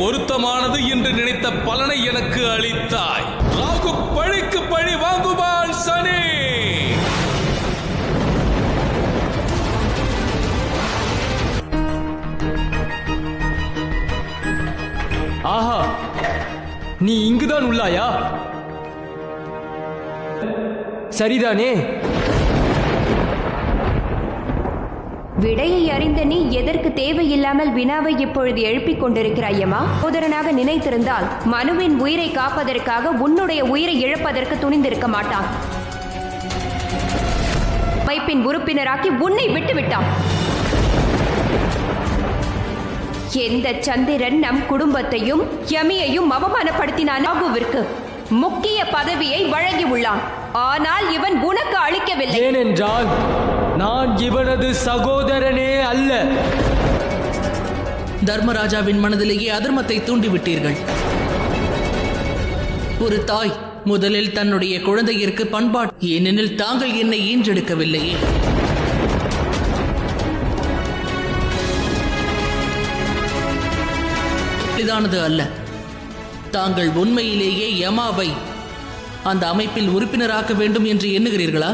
பொருத்தமானது என்று நினைத்த பலனை எனக்கு அளித்தாய். ராகு பழிக்கு பழி வாங்குவான் சனி. ஆஹா, நீ இங்குதான் உள்ளாயா? சரிதானே? விடையை அறிந்த நீ எதற்கு தேவையில்லாமல் வினாவை இப்பொழுது எழுப்பிக் கொண்டிருக்கிறாயம்மா? சகோதரனாக நினைத்திருந்தால் மனுவின் உயிரை காப்பதற்காக உன்னுடைய உயிரை இழப்பதற்கு துணிந்திருக்க மாட்டான். அமைப்பின் உறுப்பினராக்கி உன்னை விட்டுவிட்டான். எந்த சந்திரன் நம் குடும்பத்தையும் யமியையும் அவமானப்படுத்தினான். ராகுவிற்கு முக்கிய பதவியை வழங்கி உள்ளான். ஆனால் இவன் உனக்கு அளிக்கவில்லை. ஏனென்றால் நான் இவனது சகோதரனே அல்ல. தர்மராஜாவின் மனதிலேயே அதர்மத்தை தூண்டிவிட்டீர்கள். ஒரு தாய் முதலில் தன்னுடைய குழந்தையிற்கு பண்பாடு, ஏனெனில் தாங்கள் என்னை ஈன்றெடுக்கவில்லையே. இதானது அல்ல. தாங்கள் உண்மையிலேயே யமாவை அந்த அமைப்பில் உறுப்பினராக்க வேண்டும் என்று எண்ணுகிறீர்களா?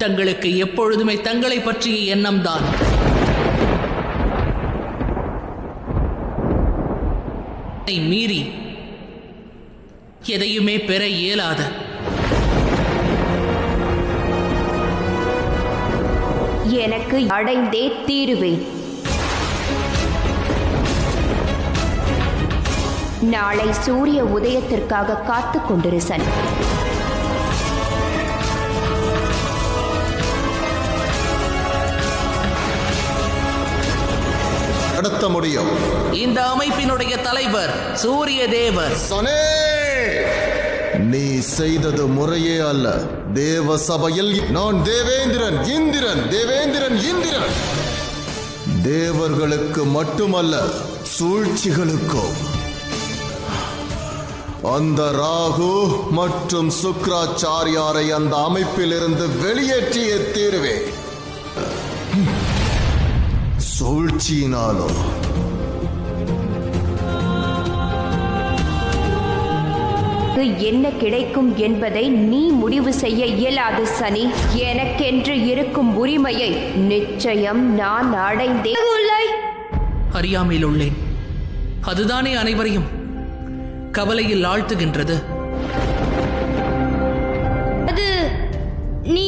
தங்களுக்கு எப்பொழுதுமே தங்களை பற்றிய எண்ணம்தான். மீறி எதையுமே பெற இயலாத எனக்கு அடைந்தே தீருவேன். நாளை சூரிய உதயத்திற்காக காத்துக் கொண்டிரு சனி. நடத்த முடியும். இந்த அமைப்பினுடைய தலைவர் சூரிய தேவர். சனே, நீ செய்தது முறையே அல்ல. தேவ சபையில் நான் தேவேந்திரன் இந்திரன், தேவேந்திரன் இந்திரன். தேவர்களுக்கு மட்டுமல்ல, சூழ்ச்சிகளுக்கும். அந்த ராகு மற்றும் சுக்ராச்சாரியாரை அந்த அமைப்பில் இருந்து வெளியேற்றிய தீர்வே. சூழ்ச்சியினாலோ என்ன கிடைக்கும் என்பதை நீ முடிவு செய்ய இயலாது சனி. எனக்கென்று இருக்கும் உரிமையை நிச்சயம் நான் அடைந்தேன். அறியாமையில் உள்ளேன். அதுதானே அனைவரையும் கவலையில் ஆழ்த்துகின்றது. அது நீ